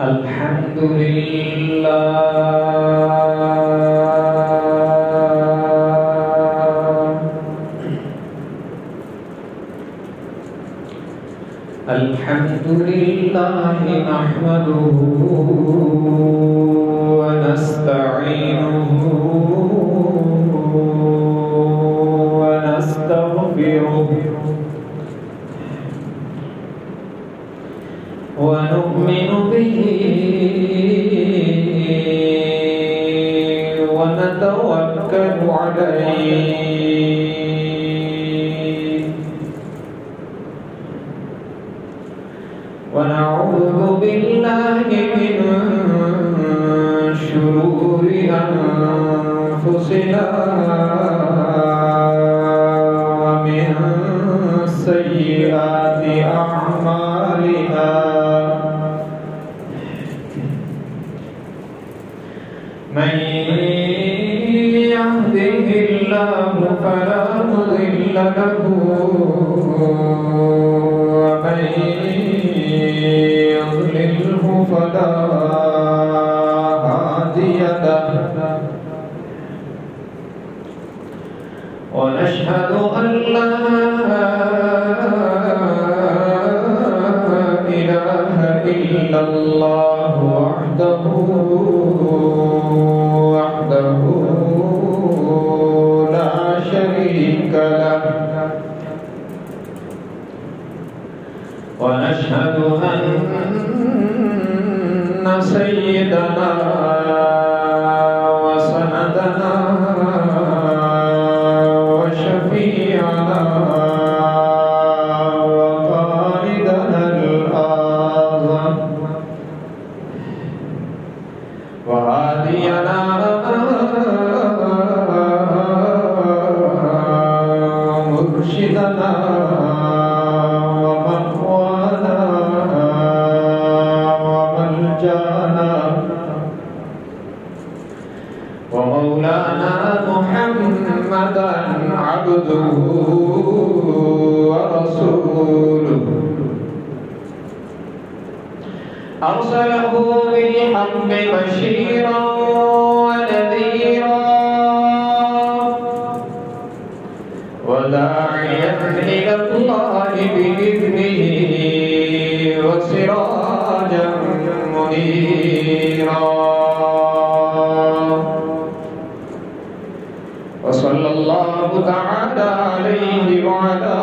الحمد لله الحمد لله نحمده ونستعينه ونستغفره ونؤمن به ونتوكل عليه ونعوذ بالله من شرور أنفسنا ومن سيئات أعمالنا من يهده الله فلا مضل له ومن يضلله فلا هادي له ونشهد أن لا إله إلا الله وحده لا شريك له ونشهد أن سيدنا وسندنا وشفيعنا وقائدنا الأعظم وهادينا مرشدنا ومأوانا وملجانا ومولانا محمدا عبده ورسوله أرسله بالحق بشيرا ونذيرا وداعيا إلى الله بإذنه وسراجا منيرا وصلى الله تعالى عليه وعلى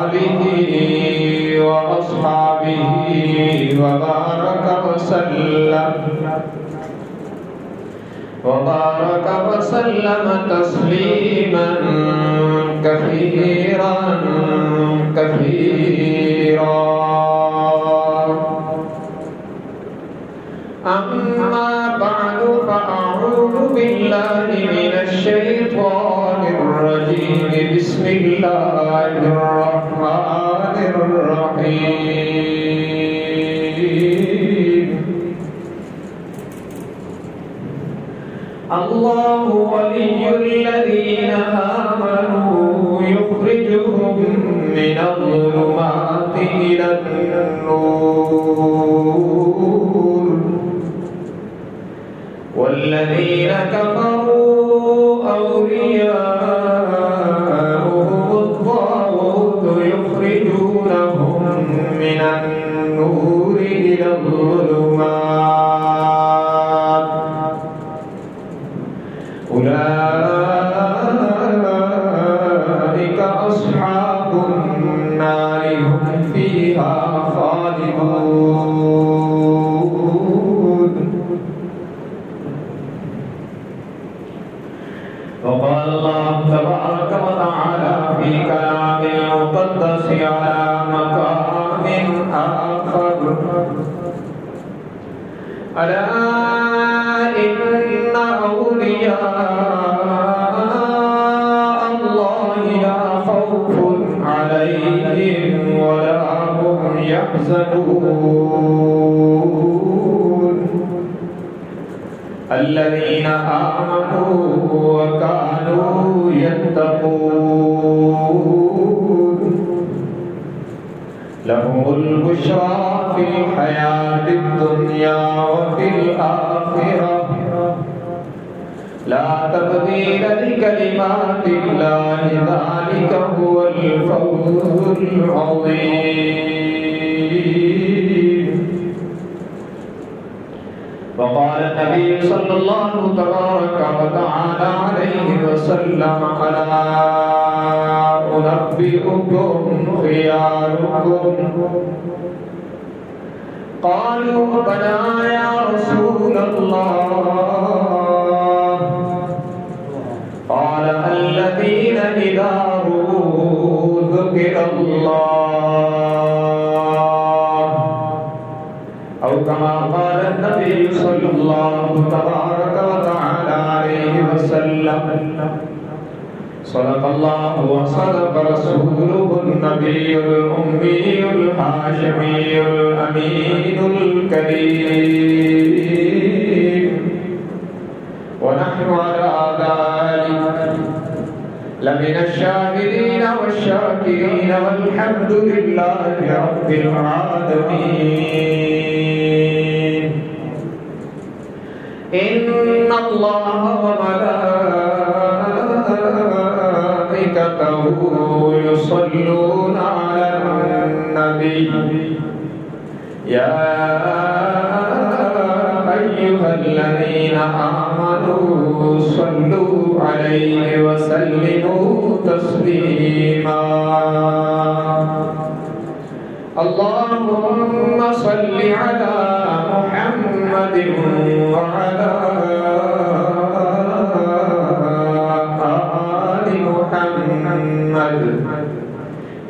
آله وأصحابه وبارك وسلم تسليما كثيرا أما بعد فأعوذ بالله من الشيطان الرجيم بسم الله الرحمن الرحيم الله ولي الذين آمنوا يخرجهم من الظلمات إلى النور والذين كفروا أولياؤهم الطاغوت يخرجونهم من النور إلى الظلمات أولئك أصحاب النار هم فيها خالدون وقال الله تبارك وتعالى في كلامه المقدس على مقام آخر ألا إن أولياء الله لا خوف عليهم ولا هم يحزنون الذين آمنوا وكانوا يتقون لهم البشرى في الحياة الدنيا وفي الآخرة لا تبديل لكلمات الله ذلك هو الفوز العظيم. وقال النبي صلى الله تبارك وتعالى عليه وسلم ألا أنبئكم خياركم قالوا بلى يا رسول الله قال الذين إذا رؤوا ذكر الله أو كما قال النبي صلى الله تبارك وتعالى عليه وسلم. صدق الله وصدق رسوله النبي الأمي الهاشمي الأمين الكريم ونحن على ذلك لمن الشاهدين والشاكرين والحمد لله رب العالمين. إن الله وملائكته يصلون على النبي يا أيها الذين آمنوا صلوا عليه وسلموا تسليما. اللهم صل على محمد وعلى آل محمد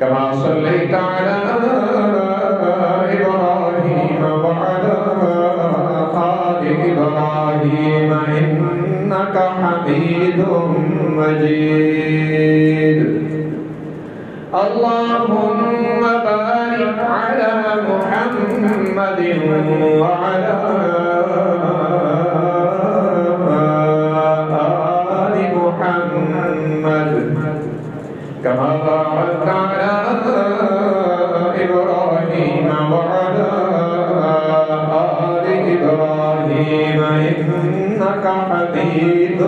كما صليت على إبراهيم وعلى آل إبراهيم إنك حميد مجيد. اللهم بارك على محمد وعلى آل محمد كما باركت على إبراهيم وعلى آل إبراهيم إنك حميد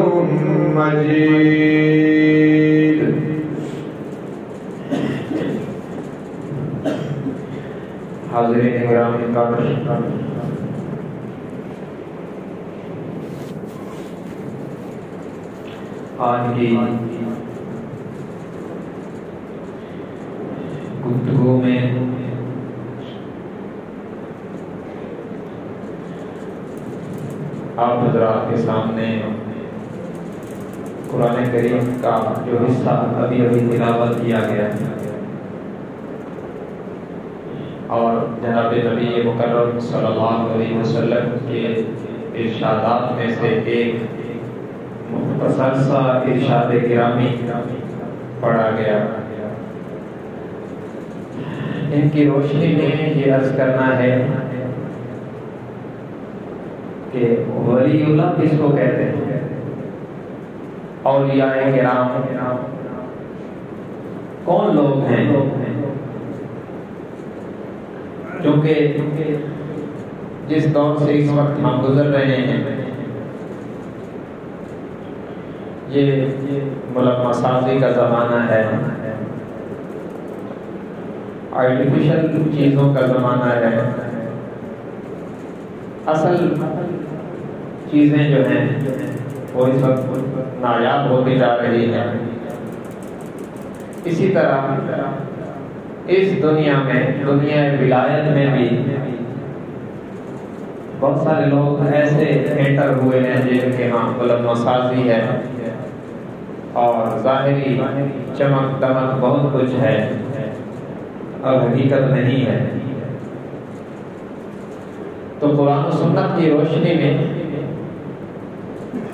مجيد. حاضرین گرامی آج کی گفتگو میں آپ حضرات کے سامنے قرآن کریم کا جو حصہ ابھی تلاوت کیا گیا ہے اور جناب نبی مکرم صلی اللہ علیہ وسلم کے ارشادات میں سے ایک مختصر سا ارشاد گرامی پڑھا گیا. ان کی روشنی میں یہ عرض کرنا ہے کہ ولی اللہ کس کو کہتے ہیں؟ اولیاء کرام کون لوگ ہیں؟ چونکہ جس دور سے اس وقت ہم گزر رہے ہیں یہ ملغمہ سازی کا زمانہ ہے، آرٹیفیشل چیزوں کا زمانہ ہے. اصل چیزیں جو ہیں وہ اس وقت نایاب ہوتی جا رہی ہیں. اسی طرح اس دنیا میں، دنیا ولایت میں بھی بہت سارے لوگ ایسے انٹر ہوئے ہیں جن کے ہاں ملغمہ سازی ہے اور ظاہری چمک دمک بہت کچھ ہے اور حقیقت نہیں ہے. تو قرآن و سنت کی روشنی میں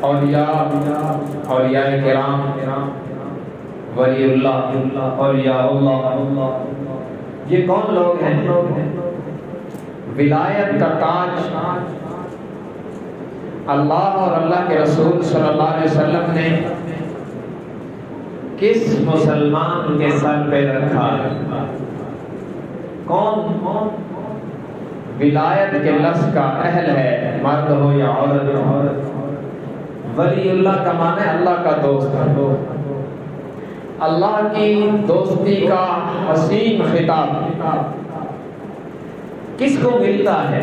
اولیاء کرام، ولی اللہ، اولیاء اللہ، یہ کون لوگ ہیں؟ ولایت کا تاج اللہ اور اللہ کے رسول صلی اللہ علیہ وسلم نے کس مسلمان کے سر پہ رکھا؟ کون ولایت کے لفظ کا اہل ہے، مرد ہو یا عورت؟ ولی اللہ کا معنی اللہ کا دوست ہے، اللہ کی دوستی کا حسین خطاب کس کو ملتا ہے؟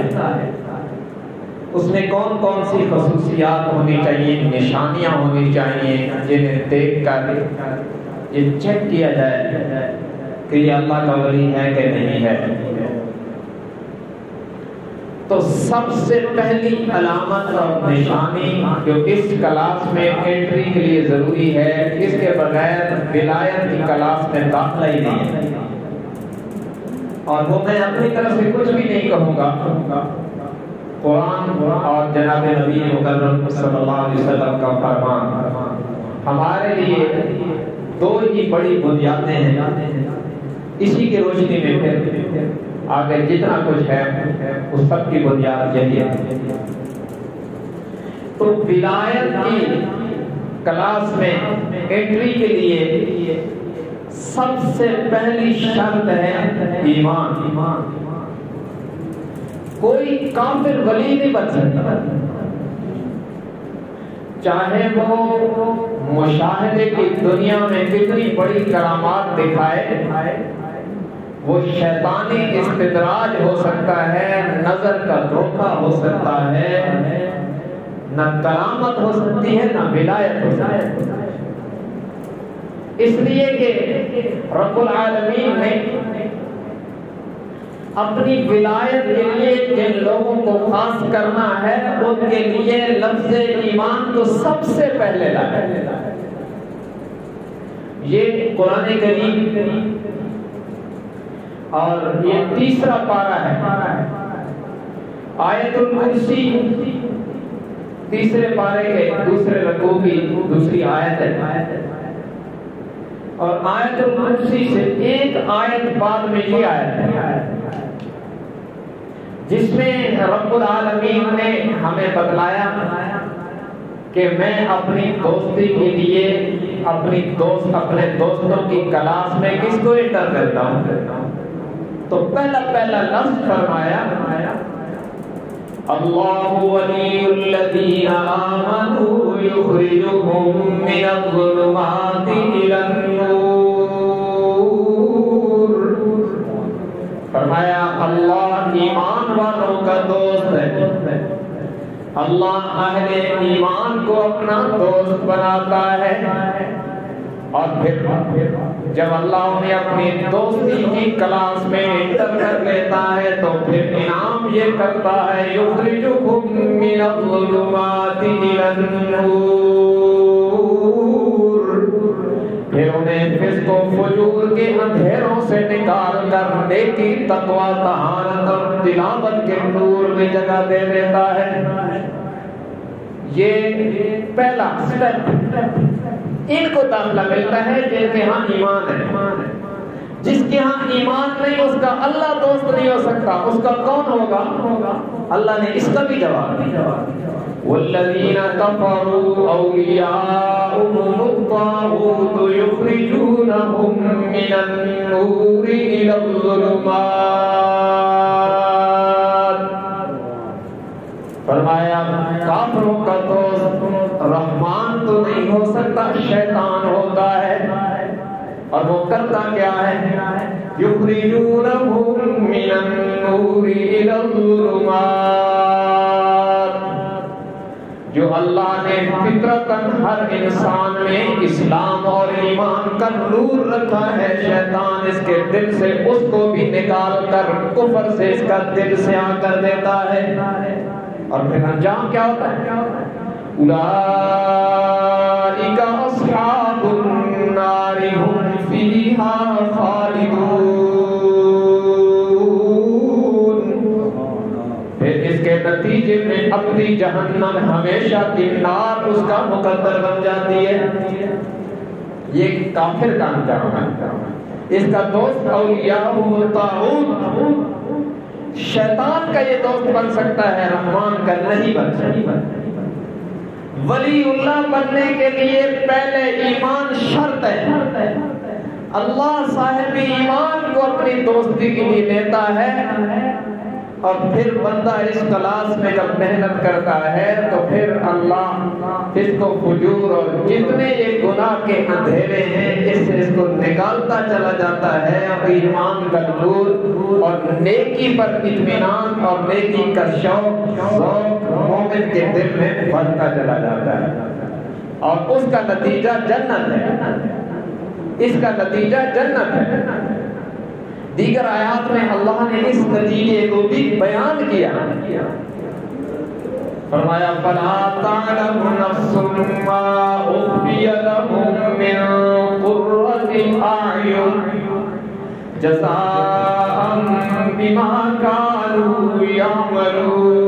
اس میں کون کون سی خصوصیات ہونی چاہیے، نشانیاں ہونی چاہیے، جنہیں دیکھ کر یہ چیک کیا جائے کہ یہ اللہ کا ولی ہے کہ نہیں ہے؟ تو سب سے پہلی علامت اور نشانی جو اس کلاس میں انٹری کے لیے ضروری ہے، اس کے بغیر ولایت کی کلاس میں داخلہ ہی نہیں ہے، اور وہ میں اپنی طرف سے کچھ بھی نہیں کہوں گا، قرآن اور جناب نبی مکرم صلی اللہ علیہ وسلم کا فرمان ہمارے لیے دو ہی بڑی بنیادیں ہیں، اسی کی روشنی میں پھر آگے جتنا کچھ ہے اس سب کی بنیاد یہی ہے۔ تو ولایت کی کلاس میں انٹری کے لیے سب سے پہلی شرط ہے ایمان۔ کوئی کافر ولی نہیں بن سکتا، چاہے وہ مشاہدے کی دنیا میں کتنی بڑی کرامات دکھائے، وہ شیطانی استدراج ہو سکتا ہے، نظر کا دھوکہ ہو سکتا ہے، نہ کرامت ہو سکتی ہے نہ ولایت ہو سکتی ہے۔ اس لیے کہ رب العالمین نے اپنی ولایت کے لیے جن لوگوں کو خاص کرنا ہے ان کے لیے لفظ ایمان کو سب سے پہلے لایا۔ یہ قرآن کریم اور یہ تیسرا پارہ ہے، آیت الکرسی تیسرے پارے کے دوسرے رکوع کی دوسری آیت ہے، اور آیت الکرسی سے ایک آیت بعد میں یہ آیت ہے جس میں رب العالمین نے ہمیں بتلایا کہ میں اپنی دوستی کے لیے اپنے دوستوں کی کلاس میں کس کو انٹر کرتا ہوں؟ تو پہلا لفظ فرمایا اللہ ولی الذین آمنوا یخرجهم من الظلمات الی النور۔ فرمایا اللہ ایمان والوں کا دوست ہے، اللہ اہل ایمان کو اپنا دوست بناتا ہے، اور پھر جب اللہ انہیں اپنی دوستی کی کلاس میں انٹر کر لیتا ہے تو پھر انعام یہ کرتا ہے یخرجکم من الظلمات الی النور، پھر انہیں فسق و فجور کے اندھیروں سے نکال کر نیکی، تقوی، طہارت اور تلاوت کے نور میں جگہ دے دیتا ہے۔ یہ پہلا سٹیپ، ان کو داخلہ ملتا ہے جن کے ہاں ایمان ہے۔ جس کے ہاں ایمان نہیں اس کا اللہ دوست نہیں ہو سکتا، اس کا کون ہوگا؟ اللہ نے اس کا بھی جواب دیا، والذین کفروا اولیاؤہم الطاغوت یخرجونہم من النور الی الظلمات۔ فرمایا کافروں کا دوست رحمان تو نہیں ہو سکتا، شیطان ہوتا ہے، اور وہ کرتا کیا ہے؟ یخرجونہم من النور الی الظلمات۔ جو اللہ نے فطرتاً ہر انسان میں اسلام اور ایمان کا نور رکھا ہے، شیطان اس کے دل سے اس کو بھی نکال کر کفر سے اس کا دل سے آ کر دیتا ہے، اور پھر انجام کیا ہوتا ہے؟ اولئک اصحاب النار هم فیہا خالدون۔ پھر اس کے نتیجے میں اپنی جہنم ہمیشہ کی نار اس کا مقدر بن جاتی ہے۔ یہ کافر کا انجام ہے۔ اس کا دوست اولیاء الطاغوت، شیطان کا یہ دوست بن سکتا ہے، رحمان کا نہیں بن سکتا۔ ولی اللہ بننے کے لیے پہلے ایمان شرط ہے، اللہ صاحب ایمان کو اپنی دوستی کے لیے لیتا ہے، اور پھر بندہ اس کلاس میں جب محنت کرتا ہے تو پھر اللہ اس کو فجور اور جتنے یہ گناہ کے اندھیرے ہیں اس کو نکالتا چلا جاتا ہے، اور ایمان کا نور اور نیکی پر اطمینان اور نیکی کا شوق مومن کے دل میں بڑھتا چلا جاتا ہے، اور اس کا نتیجہ جنت ہے، اس کا نتیجہ جنت ہے۔ دیگر آیات میں اللہ نے اس نتیجے کو بھی بیان کیا، فرمایا فَلَا تَعْلَمُ نَفْسٌ مَّا أُخْفِيَ لَهُم مِّن قُرَّةِ أَعْيُنٍ جَزَاءً بِمَا كَانُوا يَعْمَلُونَ۔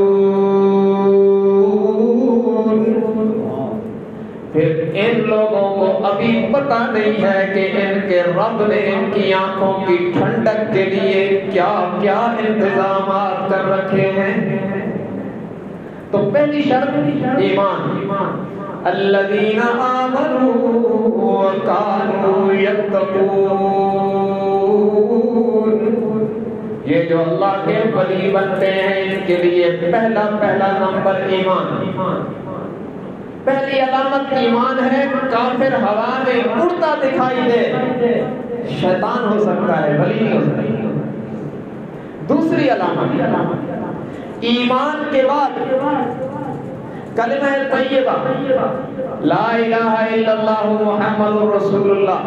پھر ان لوگوں کو ابھی پتہ نہیں ہے کہ ان کے رب نے ان کی آنکھوں کی ٹھنڈک کے لیے کیا کیا انتظامات کر رکھے ہیں۔ تو پہلی شرط ایمان، الذین آمنوا وکانوا یتقون، یہ جو اللہ کے ولی بنتے ہیں ان کے لیے پہلا نمبر ایمان۔ پہلی علامت ایمان ہے، کافر ہوا میں اڑتا دکھائی دے، شیطان ہو سکتا ہے، ولی نہیں ہو سکتا۔ دوسری علامت ایمان کے بعد کلمہ طیبہ لا الہ الا اللہ محمد رسول اللہ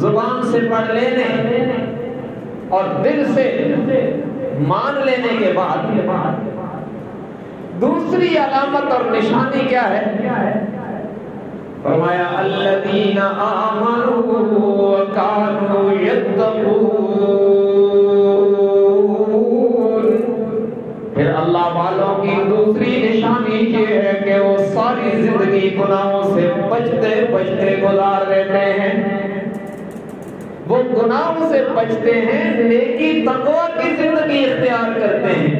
زبان سے پڑھ لینے اور دل سے مان لینے کے بعد دوسری علامت اور نشانی کیا ہے؟ فرمایا الذین آمنوا وکانوا یتقون، پھر اللہ والوں کی دوسری نشانی یہ ہے کہ وہ ساری زندگی گناہوں سے بچتے بچتے گزار لیتے ہیں، وہ گناہوں سے بچتے ہیں، نیکی تقویٰ کی زندگی اختیار کرتے ہیں۔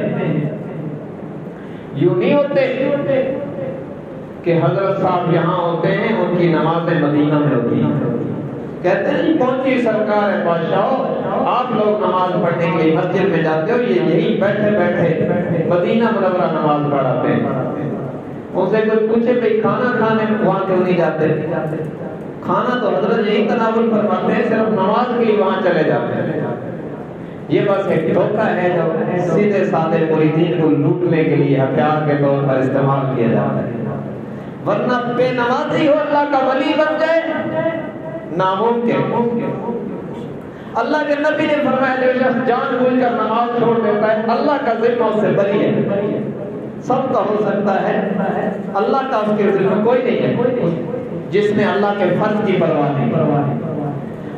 یوں نہیں ہوتے کہ حضرت صاحب یہاں ہوتے ہیں، ان کی نمازیں مدینہ میں ہوتی ہیں، کہتے ہیں پہنچی سرکار ہے بادشاہ، آپ لوگ نماز پڑھنے کے لیے مسجد میں جاتے ہو، یہ یہی بیٹھے بیٹھے مدینہ منورہ نماز پڑھاتے ہیں۔ ان سے کوئی پوچھے بھائی کھانا کھانے وہاں کیوں نہیں جاتے؟ کھانا تو حضرت یہی تناول فرماتے ہیں، صرف نماز کے لیے وہاں چلے جاتے ہیں۔ یہ بس ایک دھوکہ ہے جو سیدھے سادے مریدین کو لوٹنے کے لیے ہتھیار کے طور پر استعمال کیا جاتا ہے، ورنہ بے نمازی ہو اللہ کا ولی بن جائے ناممکن۔ اللہ کے نبی نے فرمایا جو شخص جان بوجھ کر نماز چھوڑ دیتا ہے اللہ کا ذمہ اس سے بری ہے۔ سب کا ہو سکتا ہے، اللہ کا اس کے ذمہ کوئی نہیں ہے جس نے اللہ کے فرض کی پرواہ نہیں۔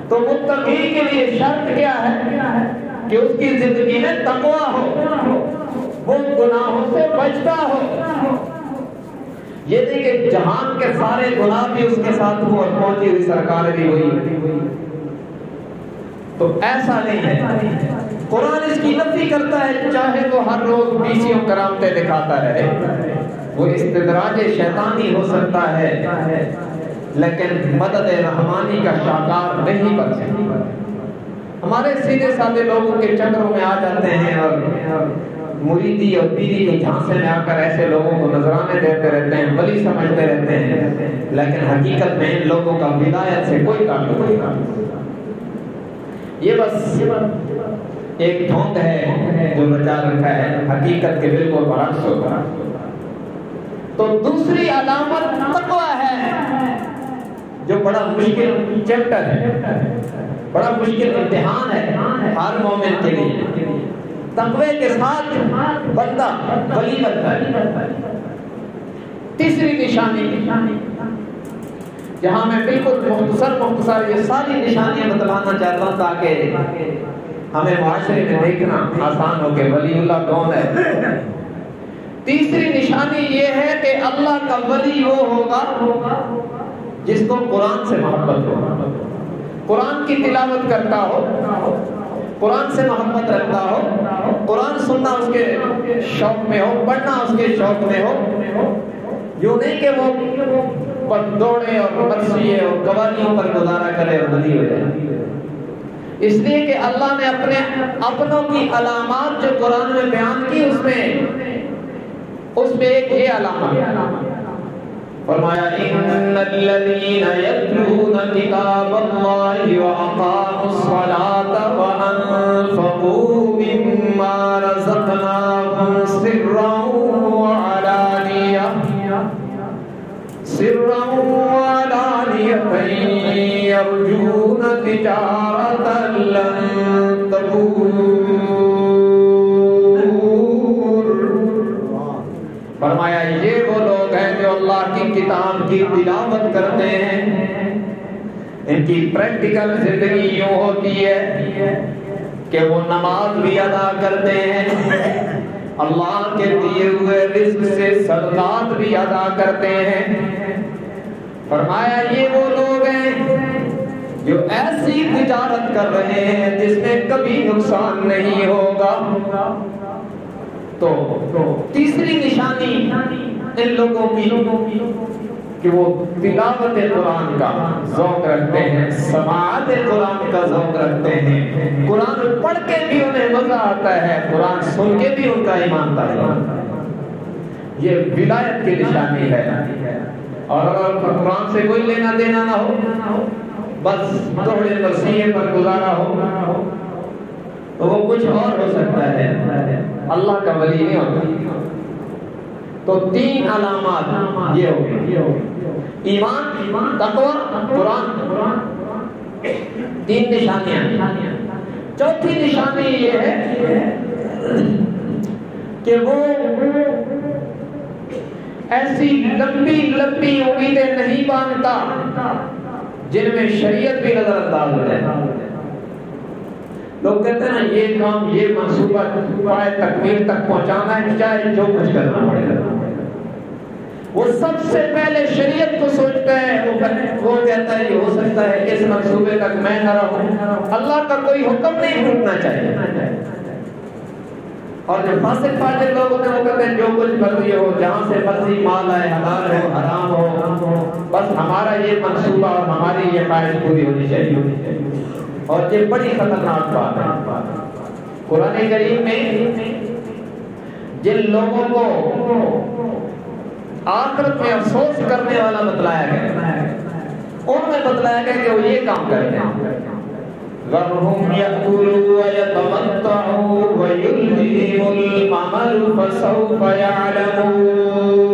تو متقی کے لیے شرط کیا ہے کہ اس کی زندگی میں تقویٰ ہو، وہ گناہوں سے بچتا ہو۔ یہ نہیں کہ جہان کے سارے گناہ بھی اس کے ساتھ ہو اور پہنچی ہوئی سرکار بھی ہوئی، تو ایسا نہیں ہے۔ قرآن اس کی نفی کرتا ہے، چاہے وہ ہر روز بیسیوں کرامتیں دکھاتا رہے، وہ استدراج شیطانی ہو سکتا ہے لیکن مدد رحمانی کا شاکار نہیں بن سکتا۔ ہمارے سیدھے سادے لوگوں کے چکروں میں آ جاتے ہیں اور مریدی اور پیری کے جھانسے میں آ کر ایسے لوگوں کو نذرانے دیتے رہتے ہیں، ولی سمجھتے رہتے ہیں، لیکن حقیقت میں ان لوگوں کا ولایت سے کوئی تعلق نہیں۔ یہ بس ایک دھوند ہے جو بچا رکھا ہے، حقیقت کے بالکل برعکس ہوتا ہے۔ تو دوسری علامت تقویٰ ہے، جو بڑا مشکل چیپٹر ہے، بڑا مشکل امتحان ہے ہر مومن کے لیے۔ تقوی کے ساتھ بندہ ولی بنتا ہے۔ تیسری نشانی جہاں میں بالکل مختصر یہ ساری نشانیاں بتلانا چاہتا ہوں تاکہ ہمیں معاشرے میں دیکھنا آسان ہو کہ ولی اللہ کون ہے۔ تیسری نشانی یہ ہے کہ اللہ کا ولی وہ ہوگا جس کو قرآن سے محبت ہو، قرآن کی تلاوت کرتا ہو، قرآن سے محبت رکھتا ہو، قرآن سننا اس کے شوق میں ہو، پڑھنا اس کے شوق میں ہو۔ یوں نہیں کہ وہ بس دوڑے اور مرثیے اور قوالیوں پر گزارا کرے اور بدی ہو جائے. اس لیے کہ اللہ نے اپنے اپنوں کی علامات جو قرآن میں بیان کی اس میں ایک یہ علامت فرمایا ان الذین یتلون کتاب اللہ واقاموا الصلاة وانفقوا مما رزقناهم سرا وعلانیة یرجون تجارتا لن تبور. فرمایا یہ وہ لوگ ہیں جو اللہ کی کتاب کی تلاوت کرتے ہیں. ان کی پریکٹیکل زندگی یوں ہوتی ہے کہ وہ نماز بھی ادا کرتے ہیں, اللہ کے دیے ہوئے رزق سے صدقات بھی ادا کرتے ہیں. فرمایا یہ وہ لوگ ہیں جو ایسی تجارت کر رہے ہیں جس میں کبھی نقصان نہیں ہوگا. تو تیسری نشانی ان لوگوں کی کہ وہ تلاوت قرآن کا ذوق رکھتے ہیں, سماعت قرآن کا ذوق رکھتے ہیں. قرآن پڑھ کے بھی انہیں مزہ آتا ہے, قرآن سن کے بھی ان کا ایمان تازہ ہوتا ہے. یہ ولایت کی نشانی ہے. اور اگر قرآن سے کوئی لینا دینا نہ ہو, بس دوڑے مرثیے پر گزارا ہو, تو وہ کچھ اور ہو سکتا ہے, اللہ کا ولی نہیں ہوتا. تو تین علامات یہ ہو گئی, ایمان, تقوی, قرآن. تین نشانیاں. چوتھی نشانی یہ ہے کہ وہ ایسی لمبی لمبی امیدیں نہیں باندھتا جن میں شریعت بھی نظر انداز ہو جائے. لوگ کہتے ہیں نا یہ کام, یہ منصوبہ پائے تکمیل تک پہنچانا ہے, چاہے جو کچھ کرنا پڑے گا. وہ سب سے پہلے شریعت کو سوچتا ہے, وہ کہتا ہے یہ ہو سکتا ہے اس منصوبے تک میں نہ رہوں, اللہ کا کوئی حکم نہیں ٹوٹنا چاہیے. اور جو فاسق فاجر لوگ ہوتے ہیں وہ کہتے ہیں جو کچھ مرضی ہو, جہاں سے مرضی مال آئے, حلال ہو حرام ہو, بس ہمارا یہ منصوبہ اور ہماری یہ خواہش پوری ہونی چاہیے. اور یہ بڑی خطرناک بات ہے. قرآن کریم میں جن لوگوں کو آخرت میں افسوس کرنے والا بتلایا گیا, ان میں بتلایا گیا کہ وہ یہ کام کرتے ہیں. ذرهم يأكلوا ويتمتعوا ويلههم الأمل فسوف يعلمون.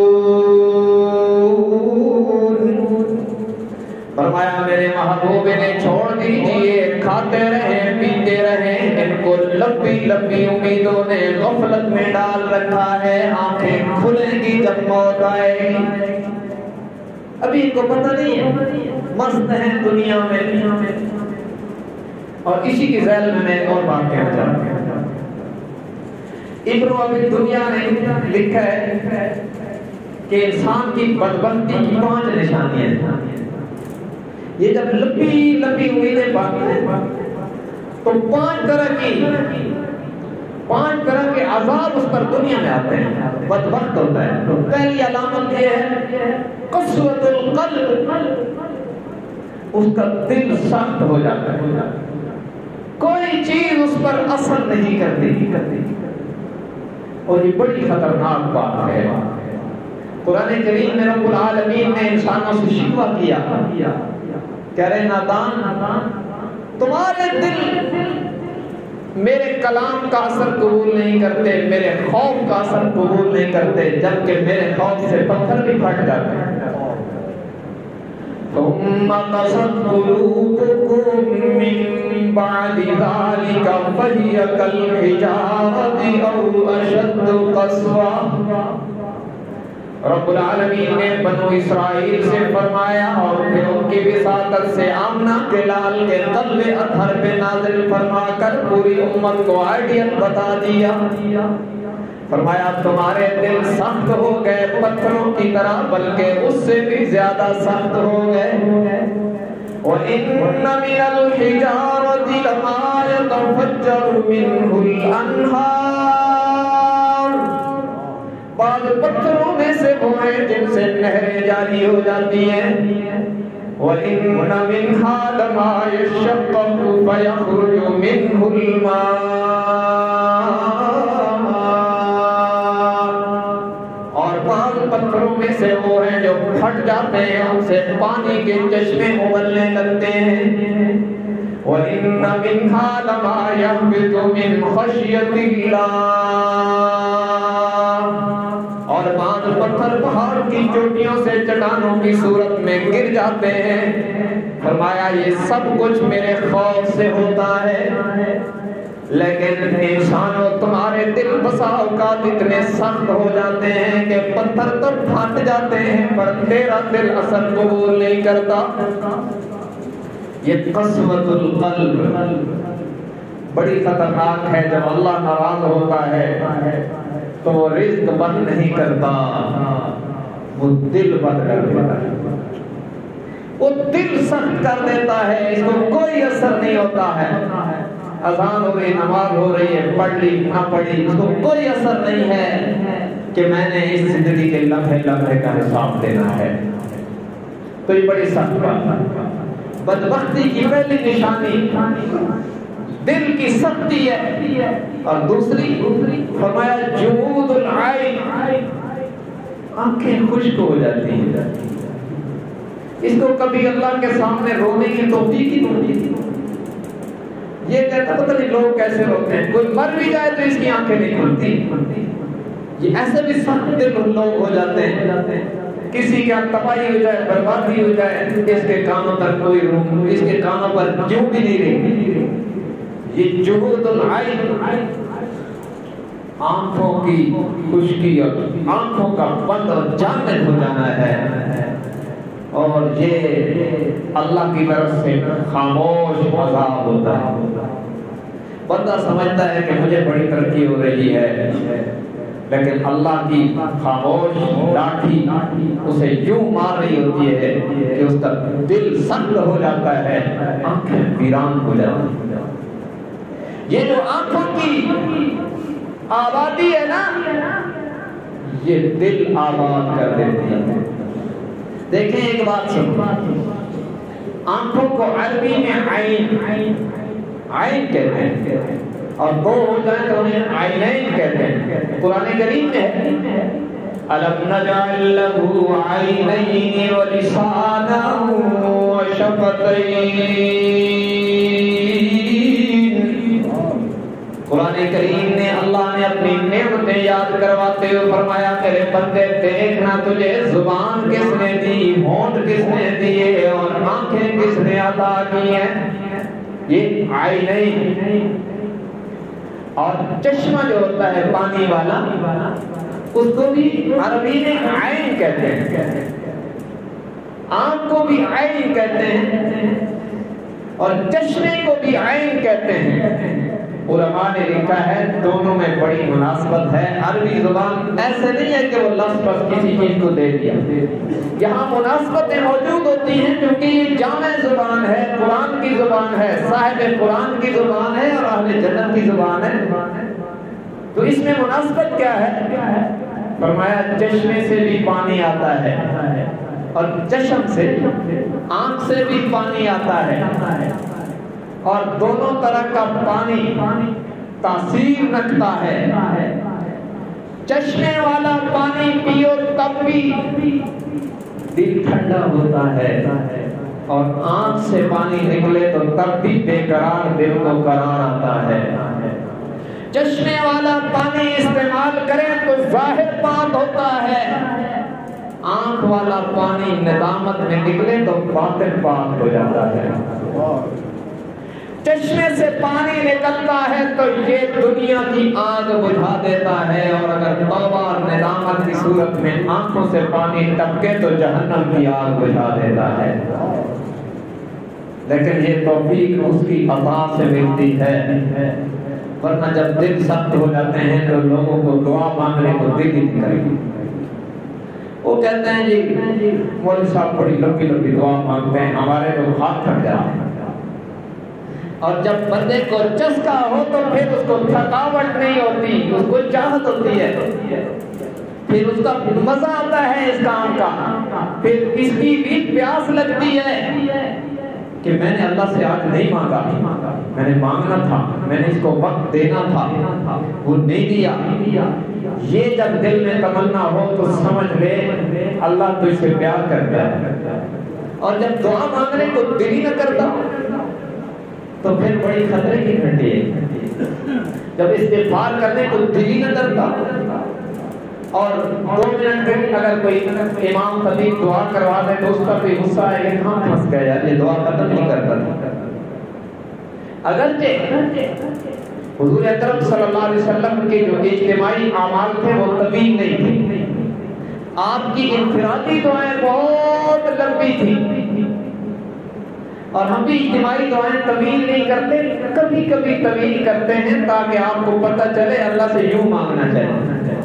فرمایا میرے محبوب انہیں چھوڑ دیجئے, کھاتے رہیں پیتے رہیں, ان کو لمبی لمبی امیدوں نے غفلت میں ڈال رکھا ہے. آنکھیں کھلیں گی جب موت آئے گی. ابھی ان کو پتہ نہیں ہے, مست ہیں دنیا میں. اور اسی کی ذیل میں ایک اور بات کہنا چاہتا ہوں. ابن ابی دنیا نے لکھا ہے کہ انسان کی بدبختی کی 5 نشانیاں ہیں. یہ جب لمبی لمبی امیدیں باندھتے ہیں تو 5 طرح کے عذاب اس پر دنیا میں آتے ہیں, بدبخت ہوتا ہے. تو پہلی علامت یہ ہے قسوۃ القلب, اس کا دل سخت ہو جاتا ہے, کوئی چیز اس پر اثر نہیں کرتی. اور یہ بڑی خطرناک بات ہے. قرآن کریم میں رب العالمین نے انسانوں سے شکوہ کیا, کہہ رہے نادان, تمہارے دل میرے کلام کا اثر قبول نہیں کرتے, میرے خوف کا اثر قبول نہیں کرتے, جبکہ میرے خوف سے پتھر بھی پھٹ جاتے ہیں. ثم قست قلوبكم من بعد ذلك فهي كالحجارة أو أشد قسوة. رب العالمین نے بنو اسرائیل سے فرمایا اور پھر ان کی وساطت سے آمنہ کے لال کے قلب اطہر پہ نازل فرما کر پوری امت کو آئیڈیل بتا دیا. فرمایا تمہارے دل سخت ہو گئے پتھروں کی طرح, بلکہ اس سے بھی زیادہ سخت ہو گئے. وَإِنَّ مِنَ الْحِجَارَةِ لَمَا يَتَفَجَّرُ مِنْهُ الْأَنْهَارُ. بعض پتھروں میں سے وہ ہیں جن سے نہریں جاری ہو جاتی ہیں. وَإِنَّ مِنْهَا لَمَا يَشَّقَّقُ فَيَخْرُجُ مِنْهُ الْمَاءُ. اور بعض پتھروں میں سے وہ ہیں جو پھٹ جاتے ہیں, ان سے پانی کے چشمے ابلنے لگتے ہیں. وَإِنَّ مِنْهَا لَمَا يَهْبِطُ مِنْ خَشْيَةِ اللَّهِ. اور بعض پتھر پہاڑ کی چوٹیوں سے چٹانوں کی صورت میں گر جاتے ہیں. فرمایا یہ سب کچھ میرے خوف سے ہوتا ہے. لیکن انسانوں تمہارے دل بسا اوقات اتنے سخت ہو جاتے ہیں کہ پتھر تو پھٹ جاتے ہیں پر تیرا دل اثر قبول نہیں کرتا. یہ قسوۃ القلب بڑی خطرناک ہے. جب اللہ ناراض ہوتا ہے تو وہ رزق بند نہیں کرتا, وہ دل بند کر دیتا ہے, وہ دل سخت کر دیتا ہے. اس کو کوئی اثر نہیں ہوتا ہے. اذان ہو رہی, نماز ہو رہی ہے, پڑھ لی نہ پڑھی, اس کو کوئی اثر نہیں ہے کہ میں نے اس زندگی کے لمحے لمحے کا حساب دینا ہے. تو یہ بڑی سخت بات ہے. بدبختی کی پہلی نشانی دل کی سختی ہے. اور دوسری فرمایا جمود العین, آنکھیں خشک ہو جاتی ہیں. اس کو کبھی اللہ کے سامنے رونے کی توفیق ہی نہیں ہوتی. یہ کہتا پتہ نہیں لوگ کیسے روتے ہیں, کوئی مر بھی جائے تو اس کی آنکھیں نہیں کھلتی. یہ ایسے بھی سخت دل لوگ ہو جاتے ہیں, کسی کا تباہی ہو جائے, بربادی ہو جائے, اس کے کانوں تک کوئی روح, اس کے کانوں پر جو بھی نہیں رہی. یہ جہود العین, آنکھوں کی خشکی اور آنکھوں کا بند اور جامد ہو جانا ہے. اور یہ اللہ کی طرف سے خاموش عذاب ہوتا ہے. بندہ سمجھتا ہے کہ مجھے بڑی ترقی ہو رہی ہے, لیکن اللہ کی خاموش لاٹھی اسے یوں مار رہی ہوتی ہے کہ اس کا دل سخت ہو جاتا ہے, آنکھیں ویران ہو جاتی ہیں. یہ جو آنکھوں کی آبادی ہے نا, یہ دل آباد کر دیتی ہے. دیکھیں ایک بات سنو, آنکھوں کو عربی میں عین کہتے ہیں, اور دو ہو جائیں تو انہیں عینین کہتے ہیں. قرآن کریم میں ہے أَلَمْ نَجْعَلْ لَهُ عَيْنَيْنِ وَلِسَانًا وَشَفَتَيْنِ. قرآن کریم نے اللہ نے اپنی نعمتیں یاد کرواتے ہوئے فرمایا میرے بندے دیکھنا تجھے زبان کس نے دی, ہونٹ کس نے دیے, اور آنکھیں کس نے عطا کی ہیں. یہ عینین. اور چشمہ جو ہوتا ہے پانی والا, اس کو بھی عربی میں عین کہتے ہیں, آنکھ کو بھی عین کہتے ہیں, اور چشمے کو بھی عین کہتے ہیں. علماء نے لکھا ہے دونوں میں بڑی مناسبت ہے. عربی زبان ایسے نہیں ہے کہ وہ لفظ بس کسی چیز کو دے دیا, یہاں مناسبتیں موجود ہوتی ہیں کیونکہ یہ جامع زبان ہے, قرآن کی زبان ہے, صاحب قرآن کی زبان ہے, اور اہل جنت کی زبان ہے. تو اس میں مناسبت کیا ہے؟ فرمایا چشمے سے بھی پانی آتا ہے, اور چشم سے, آنکھ سے بھی پانی آتا ہے, اور دونوں طرح کا پانی تاثیر رکھتا ہے. چشمے والا پانی پیو تب بھی دل ٹھنڈا ہوتا ہے, اور آنکھ سے پانی نکلے تو تب بھی بے قرار دل کو قرار آتا ہے. چشمے والا پانی استعمال کریں تو ظاہر پاک ہوتا ہے, آنکھ والا پانی ندامت میں نکلے تو باطن پاک ہو جاتا ہے. چشمے سے پانی نکلتا ہے تو یہ دنیا کی آگ بجھا دیتا ہے, اور اگر توبہ اور ندامت کی صورت میں آنکھوں سے پانی ٹپکے تو جہنم کی آگ بجھا دیتا ہے. لیکن یہ توفیق اس کی عطا سے ملتی ہے, ورنہ جب دل سخت ہو جاتے ہیں تو لوگوں کو دعا مانگنے کو دل ہی نہیں کرے. وہ کہتے ہیں جی مولوی صاحب بڑی لمبی لمبی دعا مانگتے ہیں, ہمارے تو ہاتھ تھک جاتے ہیں. اور جب بندے کو چسکا ہو تو پھر اس کو تھکاوٹ نہیں ہوتی, اس کو چاہت ہوتی ہے. پھر اس کا مزہ آتا ہے اس کام کا، پھر اس کی بھی پیاس لگتی ہے کہ میں نے اللہ سے آج نہیں مانگا، میں نے مانگنا تھا، میں نے اس کو وقت دینا تھا، وہ نہیں دیا۔ یہ جب دل میں تمنا ہو تو سمجھ لے اللہ تجھ سے پیار کرتا ہے، اور جب دعا مانگنے کو دل ہی نہ کرتا تو پھر بڑی خطرے کی گھنٹی ہے۔ جب استغفار کرنے کو دل ہی نہ کرتا، اور 2 منٹ میں اگر کوئی امام خطیب دعا کروا دے تو اس کا بھی غصہ ہے کہ کہاں پھنس گیا یار، یہ دعا ختم نہیں کرتا تھا۔ اگرچہ حضور اکرم صلی اللہ علیہ وسلم کے جو اجتماعی اعمال تھے وہ طویل نہیں تھے، آپ کی انفرادی دعائیں بہت لمبی تھی، اور ہم بھی اجتماعی دعائیں طویل نہیں کرتے، کبھی کبھی طویل کرتے ہیں تاکہ آپ کو پتہ چلے اللہ سے یوں مانگنا چاہیے،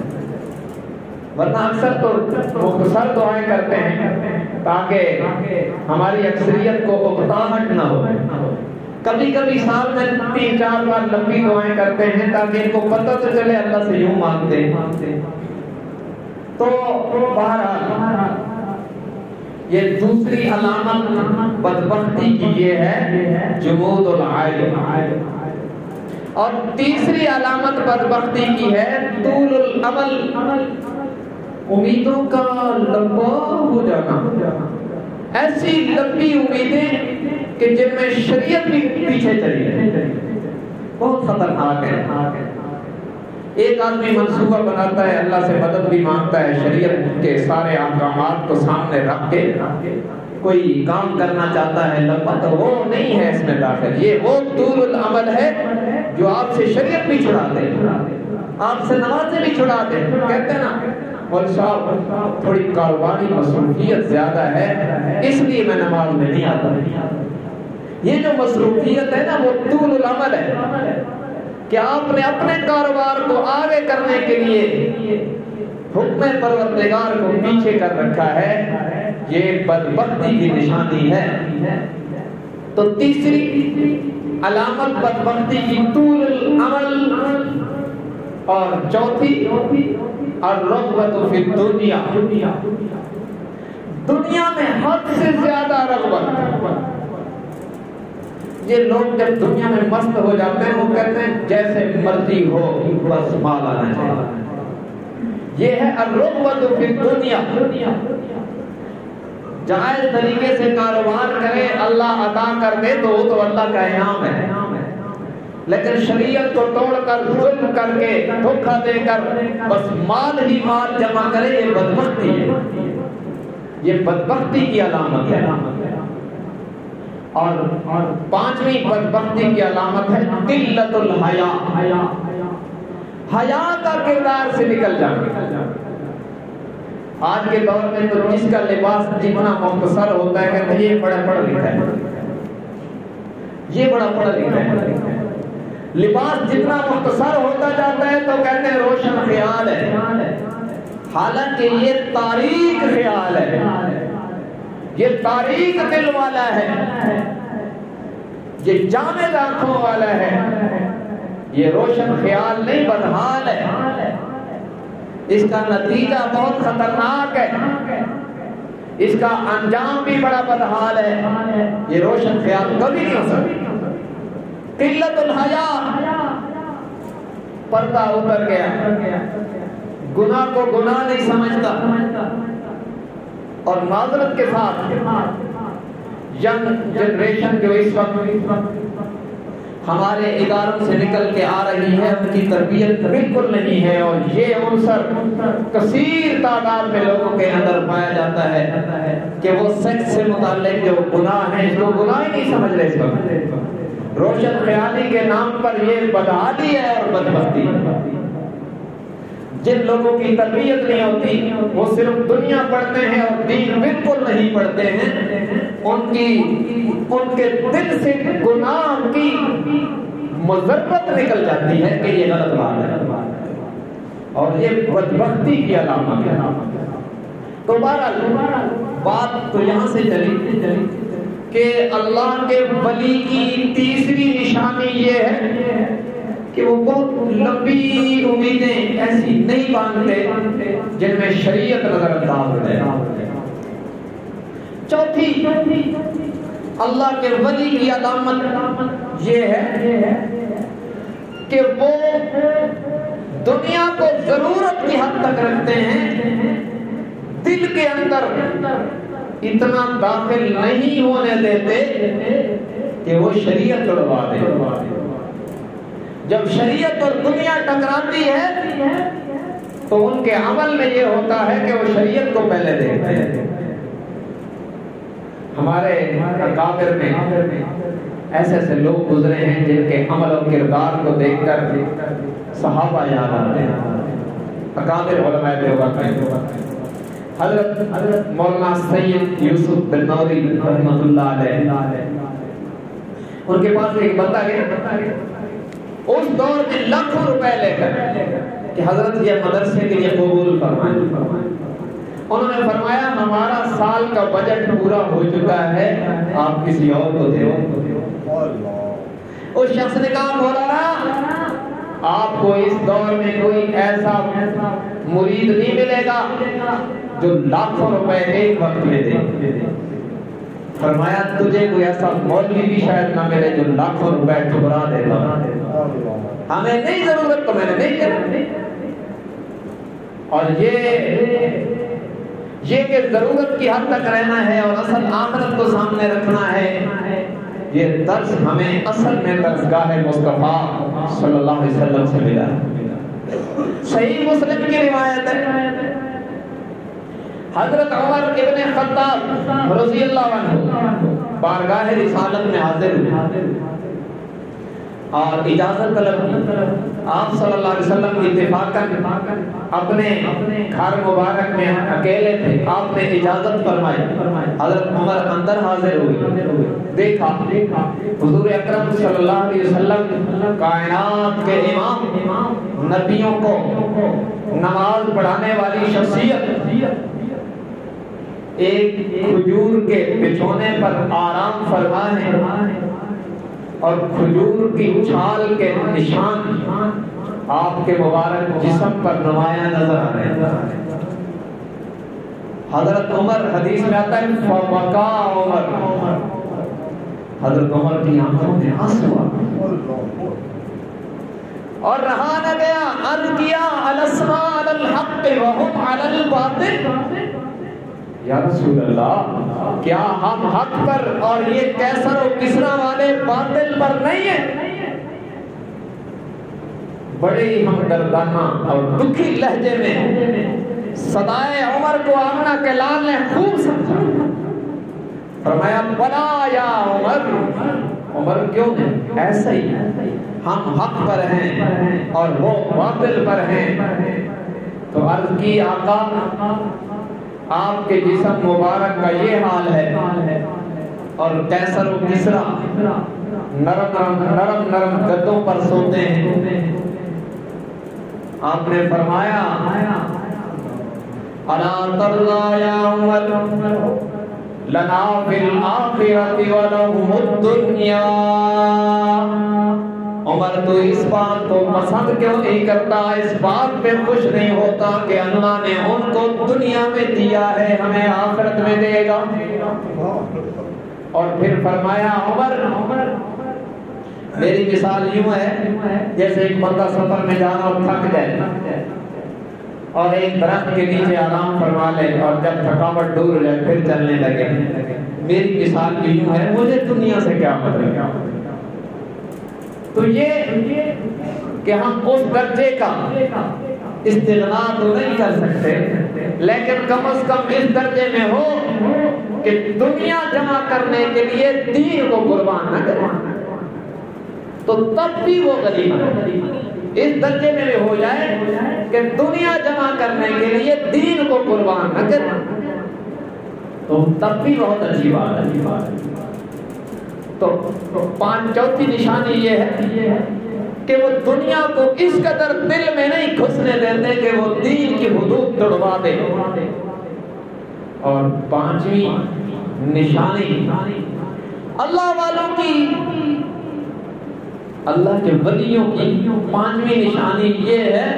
ورنہ اکثر تو مختصر دعائیں کرتے ہیں تاکہ ہماری اکثریت کو اکتاہٹ نہ ہو۔ کبھی کبھی سال میں 3-4 بار لمبی دعائیں کرتے ہیں تاکہ ان کو پتہ تو چلے اللہ سے یوں مانگتے ہیں۔ تو بہرحال یہ دوسری علامت بدبختی کی یہ ہے جمود العائل، اور تیسری علامت بدبختی کی ہے طول الامل، امیدوں کا لمبا ہو جانا، ایسی لمبی امیدیں کہ جن میں شریعت بھی پیچھے چلی ہے، بہت خطرناک ہے۔ ایک آدمی منصوبہ بناتا ہے، اللہ سے مدد بھی مانگتا ہے، شریعت کے سارے احکامات کو سامنے رکھ کے کوئی کام کرنا چاہتا ہے لمبا، تو وہ نہیں ہے اس میں داخل۔ یہ وہ طول العمل ہے جو آپ سے شریعت بھی چھڑا دے، آپ سے نمازیں بھی چھڑا دے۔ کہتے ہیں نا مول صاحب تھوڑی کاروباری مصروفیت زیادہ ہے اس لیے میں نماز میں نہیں آتا۔ یہ جو مصروفیت ہے نا وہ طول العمل ہے کہ آپ نے اپنے کاروبار کو آگے کرنے کے لیے حکم پروردگار کو پیچھے کر رکھا ہے، یہ بدبختی کی نشانی ہے۔ تو تیسری علامت بدبختی کی طول العمل، اور چوتھی الرغبۃ فی الدنیا، دنیا میں حد سے زیادہ رغبت۔ یہ لوگ جب دنیا میں مست ہو جاتے ہیں وہ کہتے ہیں جیسے مرضی ہو بس مال آنا چاہیے۔ یہ ہے الرغبۃ فی الدنیا، جائز طریقے سے کاروبار کرے اللہ عطا کر دے تو وہ تو اللہ کا انعام ہے، لیکن شریعت کو توڑ کر ظلم کر کے دھوکہ دے کر بس مال ہی مال جمع کرے، یہ بدبختی ہے، یہ بدبختی کی علامت ہے۔ اور 5ویں بدبختی کی علامت ہے قلت الحیا، حیا کا کردار سے نکل جانا۔ آج کے دور میں تو جس کا لباس جتنا مختصر ہوتا ہے کہتے ہیں یہ بڑا پڑھا لکھا ہے، یہ بڑا پڑھا لکھا ہے۔ لباس جتنا مختصر ہوتا جاتا ہے تو کہتے ہیں روشن خیال ہے، حالانکہ یہ تاریک خیال ہے، یہ تاریک دل والا ہے، یہ جامد آنکھوں والا ہے، یہ روشن خیال نہیں بدحال ہے۔ اس کا نتیجہ بہت خطرناک ہے، اس کا انجام بھی بڑا بدحال ہے۔ یہ روشن خیال کبھی نہیں ہو سکتا۔ قلت الحیا، پردہ اتر گیا، گناہ کو گناہ نہیں سمجھتا، اور معذرت کے ساتھ ینگ جنریشن جو اس وقت ہمارے اداروں سے نکل کے آ رہی ہے ان کی تربیت بالکل نہیں ہے، اور یہ عنصر کثیر تعداد میں لوگوں کے اندر پایا جاتا ہے کہ وہ سیکس سے متعلق جو گناہ ہیں اس کو گناہ ہی نہیں سمجھ رہے۔ اس وقت روشن خیالی کے نام پر یہ بدحالی ہے اور بدبختی۔ جن لوگوں کی تربیت نہیں ہوتی وہ صرف دنیا پڑھتے ہیں اور دین بالکل نہیں پڑھتے ہیں، ان کے دل سے گناہ کی مذرت نکل جاتی ہے کہ یہ غلط بات ہے، اور یہ بدبختی کی علامت ہے۔ تو بہرحال بات تو یہاں سے چلی کہ اللہ کے ولی کی تیسری نشانی یہ ہے کہ وہ بہت لمبی امیدیں ایسی نہیں باندھتے جن میں شریعت نظر انداز ہے۔ چوتھی اللہ کے ولی کی علامت یہ ہے کہ وہ دنیا کو ضرورت کی حد تک رکھتے ہیں، دل کے اندر اتنا داخل نہیں ہونے دیتے کہ وہ شریعت توڑوا دے۔ جب شریعت اور دنیا ٹکراتی ہے تو ان کے عمل میں یہ ہوتا ہے کہ وہ شریعت کو پہلے دیکھتے ہیں۔ ہمارے اکابر میں ایسے ایسے لوگ گزرے ہیں جن کے عمل و کردار کو دیکھ کر صحابہ یاد آتے ہیں۔ اکابر علماء دیوبند میں حضرت مولانا سید یوسف بن نوری رحمۃ اللہ علیہ، ان کے پاس ایک بندہ گیا اس دور میں لاکھوں روپے لے کر کہ حضرت یہ مدرسے کے لیے قبول فرمائیں۔ انہوں نے فرمایا ہمارا سال کا بجٹ پورا ہو چکا ہے، آپ کسی اور کو دے۔ اس شخص نے کہا مولانا آپ کو اس دور میں کوئی ایسا مرید نہیں ملے گا جو لاکھوں روپے ایک وقت میں دے۔ فرمایا تجھے کوئی ایسا مولوی بھی شاید نہ ملے جو لاکھوں روپے ٹھکرا دے گا۔ ہمیں نہیں ضرورت تو میں نے نہیں کرنا۔ اور یہ کہ ضرورت کی حد تک رہنا ہے اور اصل آخرت کو سامنے رکھنا ہے، یہ درس ہمیں اصل میں درسگاہ مصطفیٰ صلی اللہ علیہ وسلم سے ملا۔ صحیح مسلم کی روایت ہے حضرت عمر ابن خطاب رضی اللہ عنہ بارگاہ رسالت میں حاضر ہوئے اور اجازت طلب کی۔ آپ صلی اللہ علیہ وسلم اتفاقاً اپنے گھر مبارک میں اکیلے تھے، آپ نے اجازت فرمائی۔ حضرت عمر اندر حاضر ہوئی، دیکھا حضور اکرم صلی اللہ علیہ وسلم کائنات کے امام، نبیوں کو نماز پڑھانے والی شخصیت ایک کھجور کے بچھونے پر آرام فرما ہے اور کھجور کی چھال کے نشان آپ کے مبارک جسم پر نمایاں نظر آ رہے ہیں۔ حضرت عمر حدیث میں آتا ہے فبکا عمر، حضرت عمر کی آنکھوں میں آنسو آ گئے اور رہا نہ گیا، عرض کیا الاسما علی الحق وهم علی الباطل، یا رسول اللہ کیا ہم حق پر اور یہ کیسر و کسرا والے باطل پر نہیں ہیں؟ بڑے ہی ہمدردانہ اور دکھی لہجے میں صدائے عمر کو آمنہ کے لال نے خوب سمجھا۔ فرمایا بلا یا عمر، عمر کیوں نہیں، ایسا ہی ہم حق پر ہیں اور وہ باطل پر ہیں۔ تو عرض کی آقا آپ کے جسم مبارک کا یہ حال ہے اور کیسر و کسرا نرم گدوں پر سوتے ہیں۔ آپ نے فرمایا الا ترضى یا عمر لنا فی الآخرة ولهم الدنیا، عمر تو اس بات کو پسند کیوں نہیں کرتا، اس بات پہ خوش نہیں ہوتا کہ اللہ نے ان کو دنیا میں دیا ہے، ہمیں آخرت میں دے گا۔ اور پھر فرمایا عمر میری مثال یوں ہے جیسے ایک بندہ سفر میں جانا اور تھک جائے اور ایک درخت کے نیچے آرام فرما لے اور جب تھکاوٹ دور ہو جائے پھر چلنے لگے۔ میری مثال یوں ہے، مجھے دنیا سے کیا مطلب۔ تو یہ کہ ہم اس درجے کا استغنا تو نہیں کر سکتے، لیکن کم از کم اس درجے میں ہو کہ دنیا جمع کرنے کے لیے دین کو قربان نہ کریں، تو تب بھی وہ غریب ہے۔ اس درجے میں بھی ہو جائے کہ دنیا جمع کرنے کے لیے دین کو قربان نہ کریں تو تب بھی بہت اچھی بات ہے۔ تو چوتھی نشانی یہ ہے کہ وہ دنیا کو اس قدر دل میں نہیں گھسنے دیتے کہ وہ دین کی حدود توڑوا دے۔ اور پانچویں نشانی اللہ والوں کی اللہ کے ولیوں کی پانچویں نشانی یہ ہے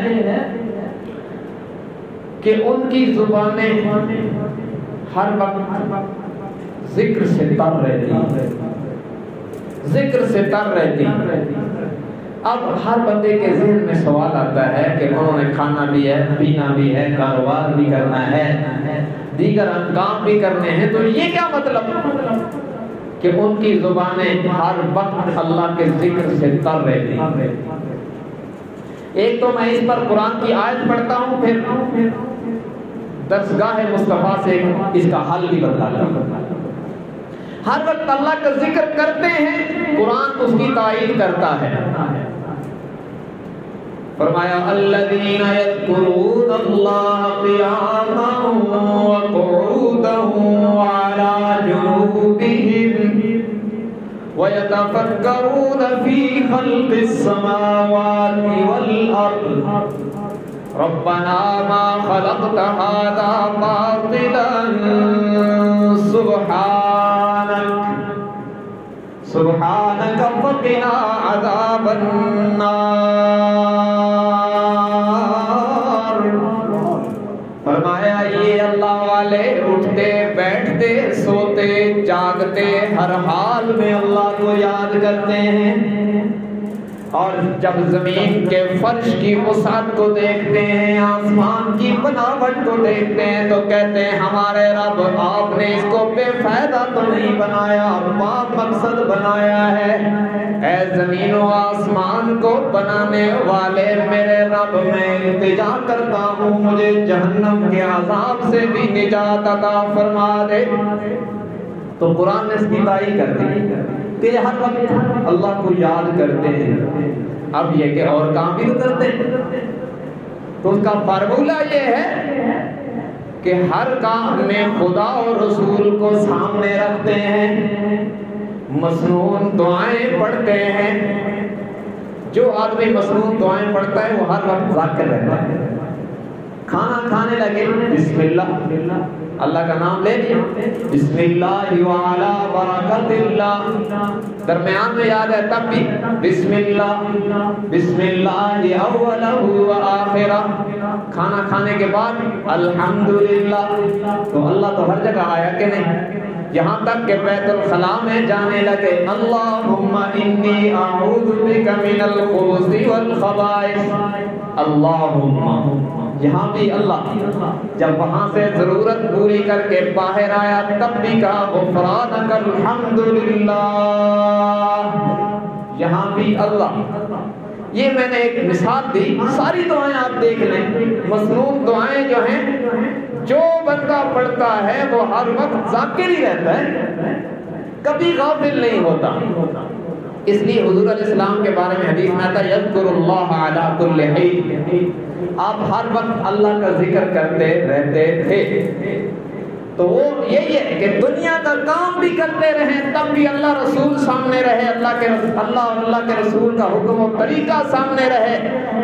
کہ ان کی زبانیں ہر وقت ذکر سے تر رہتی، ذکر سے تر رہتی۔ اب ہر بندے کے ذہن میں سوال آتا ہے کہ انہوں نے کھانا بھی ہے، پینا بھی ہے، کاروبار بھی کرنا ہے، دیگر کام بھی کرنے ہیں، تو یہ کیا مطلب کہ ان کی زبانیں ہر وقت اللہ کے ذکر سے تر رہتی؟ ایک تو میں اس پر قرآن کی آیت پڑھتا ہوں، پھر درسگاہ مصطفیٰ سے اس کا حل بھی بتاتا ہوں۔ ہر وقت اللہ کا ذکر کرتے ہیں، قرآن اس کی تائید کرتا ہے۔ فرمایا الذین یذکرون اللہ قیاما وقعودا وعلی جنوبہم ویتفکرون فی خلق السماوات والارض ربنا ما خلقت هذا باطلا سبحانك فقنا عذاب النار۔ فرمایا یہ اللہ والے اٹھتے بیٹھتے سوتے جاگتے ہر حال میں اللہ کو یاد کرتے ہیں، اور جب زمین کے فرش کی وسعت کو دیکھتے ہیں، آسمان کی بناوٹ کو دیکھتے ہیں، تو کہتے ہیں ہمارے رب آپ نے اس کو بے فائدہ تو نہیں بنایا، با مقصد بنایا ہے۔ اے زمین و آسمان کو بنانے والے میرے رب، میں التجا کرتا ہوں مجھے جہنم کے عذاب سے بھی نجات عطا فرما دے۔ تو قرآن نے اس کی تائید کر دی کہ ہر وقت اللہ کو یاد کرتے ہیں۔ اب یہ کہ اور کام بھی تو کرتے ہیں، تو اس کا فارمولہ یہ ہے کہ ہر کام میں خدا اور رسول کو سامنے رکھتے ہیں، مسنون دعائیں پڑھتے ہیں۔ جو آدمی مسنون دعائیں پڑھتا ہے وہ ہر وقت ذاکر رہتا ہے۔ کھانا کھانے لگے بسم اللہ، اللہ کا نام لے لیا، بسم اللہ وعلی برکت اللہ، درمیان میں یاد ہے تب بھی بسم اللہ اولہ و آخرہ، کھانا کھانے کے بعد الحمدللہ۔ تو اللہ تو ہر جگہ آیا کہ نہیں؟ یہاں تک کہ بیت الخلاء میں جانے لگے اللہم انی اعوذ بک من الخبث والخبائث، اللہم، یہاں بھی اللہ، جب وہاں سے ضرورت پوری کر کے باہر آیا تب بھی کہا غفرانک الحمدللہ، یہاں بھی اللہ۔ یہ میں نے ایک مثال دی، ساری دعائیں آپ دیکھ لیں، مسنون دعائیں جو ہیں جو بندہ پڑھتا ہے وہ ہر وقت ذاکر ہی رہتا ہے، کبھی غافل نہیں ہوتا۔ اس لیے حضور علیہ السلام کے بارے میں حدیث میں آتا ہے یذکر اللہ علی کل حین، آپ ہر وقت اللہ کا ذکر کرتے رہتے تھے۔ تو وہ یہی ہے کہ دنیا کا کام بھی کرتے رہیں تب بھی اللہ رسول سامنے رہے، اللہ اور اللہ کے رسول کا حکم و طریقہ سامنے رہے،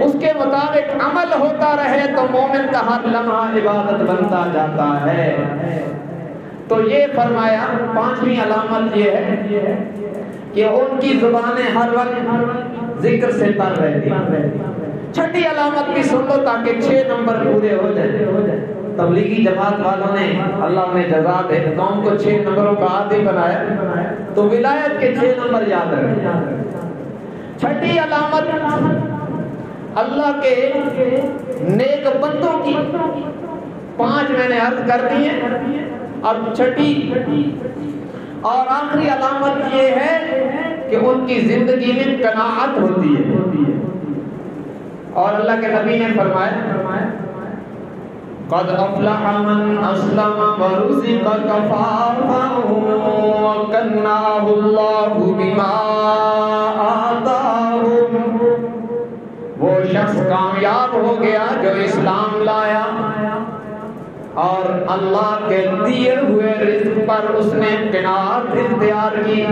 اس کے مطابق عمل ہوتا رہے، تو مومن کا ہر لمحہ عبادت بنتا جاتا ہے۔ تو یہ فرمایا پانچویں علامت یہ ہے کہ ان کی زبانیں ہر وقت ذکر سے تر رہتی۔ چھٹی علامت بھی سن لو تاکہ 6 نمبر پورے ہو جائیں۔ تبلیغی جماعت والوں نے اللہ نے جزا دے قوم کو 6 نمبروں کا عادی بنایا، تو ولایت کے 6 نمبر یاد رکھیں۔ چھٹی علامت اللہ کے نیک بندوں کی 5 میں نے عرض کر دی ہے، اب چھٹی اور آخری علامت یہ ہے کہ ان کی زندگی میں قناعت ہوتی ہے، اور اللہ کے نبی نے فرمایا قد افلح من اسلم ورزق کفافا وکناہ اللہ بما آتاہ، وہ شخص کامیاب ہو گیا جو اسلام لایا اور اللہ کے دیے ہوئے رزق پر اس نے قناعت اختیار کی۔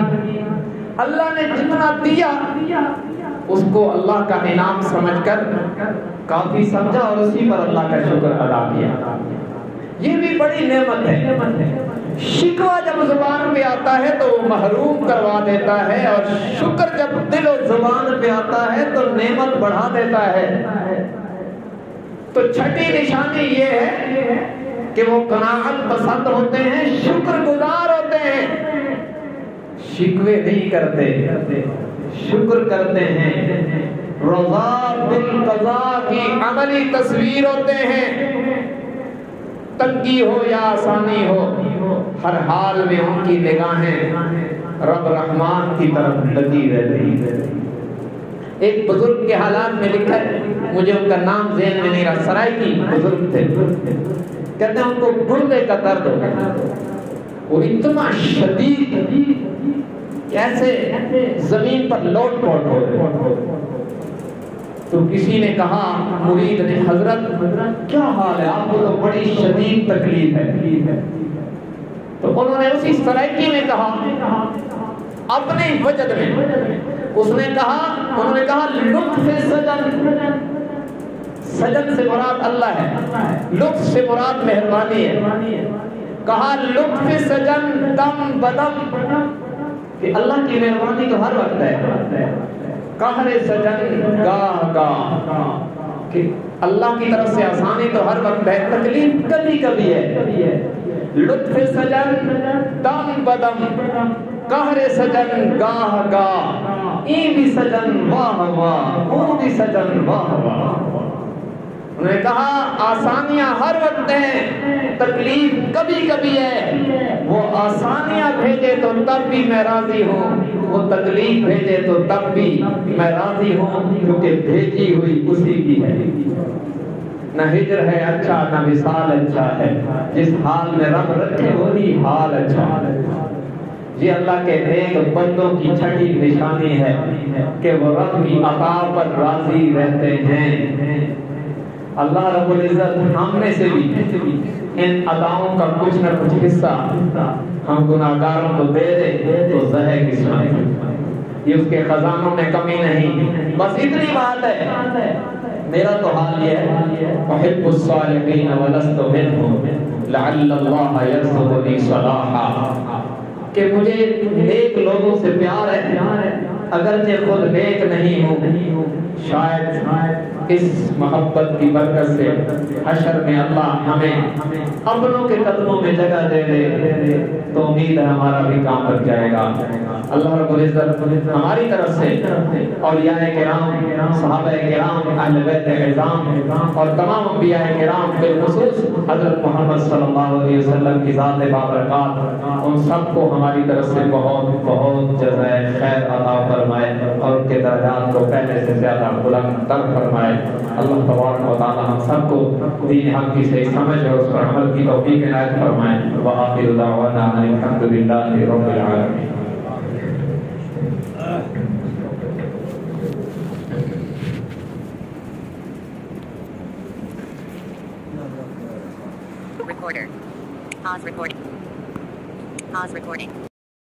اللہ نے جتنا دیا اس کو اللہ کا انعام سمجھ کر کافی سمجھا اور اسی پر اللہ کا شکر ادا کیا۔ یہ بھی بڑی نعمت ہے۔ شکوہ جب زبان پہ آتا ہے تو وہ محروم کروا دیتا ہے، اور شکر جب دل و زبان پہ آتا ہے تو نعمت بڑھا دیتا ہے۔ تو چھٹی نشانی یہ ہے کہ وہ قناعت پسند ہوتے ہیں، شکر گزار ہوتے ہیں، شکوے نہیں کرتے، شکر کرتے ہیں، رضا بالقضاء کی عملی تصویر ہوتے ہیں۔ تنگی ہو یا آسانی ہو، ہر حال میں ان کی نگاہیں رب رحمان کی طرف لگی رہتی ہے۔ ایک بزرگ کے حالات میں لکھا ہے، مجھے ان کا نام ذہن میں نہیں رہا، سرائے کی بزرگ تھے، کہتے ہیں ان کو گردے کا درد ہو گیا، اور اتنا شدید کیسے زمین پر لوٹ پوٹ ہو گئے۔ تو کسی نے کہا، مرید نے، حضرت کیا حال ہے، آپ کو تو بڑی شدید تکلیف ہے۔ تو انہوں نے اسی سرائکی میں کہا، اپنے وجد میں انہوں نے کہا لطف سجن، سجن سے مراد اللہ ہے، لطف سے مراد مہربانی ہے۔ کہا لطف سجن دم بدم، کہ اللہ کی مہربانی تو ہر وقت ہے، قہر سجن گاہ گاہ، کہ اللہ کی طرف سے آسانی تو ہر وقت ہے، تکلیف کبھی کبھی ہے۔ لطف سجن دم بدم، قہر سجن گاہ گاہ، ای بھی سجن واہ واہ، او بھی سجن واہ واہ۔ انہوں نے کہا آسانیاں ہر وقت ہیں، تکلیف کبھی کبھی ہے، وہ آسانیاں بھیجے تو تب بھی میں راضی ہوں، وہ تکلیف بھیجے تو تب بھی میں راضی ہوں، کیونکہ بھیجی ہوئی اسی کی ہے۔ نہ ہجر ہے اچھا، نہ وصال اچھا ہے، جس حال میں رب رکھے وہی حال اچھا ہے۔ یہ اللہ کے نیک بندوں کی چھٹی نشانی ہے کہ وہ رب کی عطا پر راضی رہتے ہیں۔ اللہ رب العزت ہم میں سے بھی ان عطاؤں کا کچھ نہ کچھ حصہ ہم گناہگاروں کو دے دے تو زہے قسمت، یہ اس کے خزانوں میں کمی نہیں۔ بس اتنی بات ہے، میرا تو حال یہ ہے، احب الصالحین ولست منهم لعل اللہ یرزقنی صلاحا، کہ مجھے نیک لوگوں سے پیار ہے، اگرچہ خود نیک نہیں ہوں، شاید اس محبت کی برکت سے حشر میں اللہ ہمیں اپنوں کے قدموں میں جگہ دے دے تو امید ہے ہمارا بھی کام بن جائے گا۔ اللہ رب العزت ہماری طرف سے اولیاء کرام، صحابہ کرام، اہل بیت اعظام اور تمام انبیاء کرام، بالخصوص حضرت محمد صلی اللہ علیہ وسلم کی ذات بابرکات، ان سب کو ہماری طرف سے بہت بہت جزائے خیر عطا فرمائے اور ان کے درجات کو پہلے سے زیادہ بلند تر فرمائے۔ اللہ تبارک و تعالی ہم سب کو دین حق کی صحیح سمجھ اور اس پر عمل کی توفیق عنایت فرمائے۔ وآخر دعوانا ان الحمد للہ رب العالمین۔ Recorder. Pause recording. Pause recording.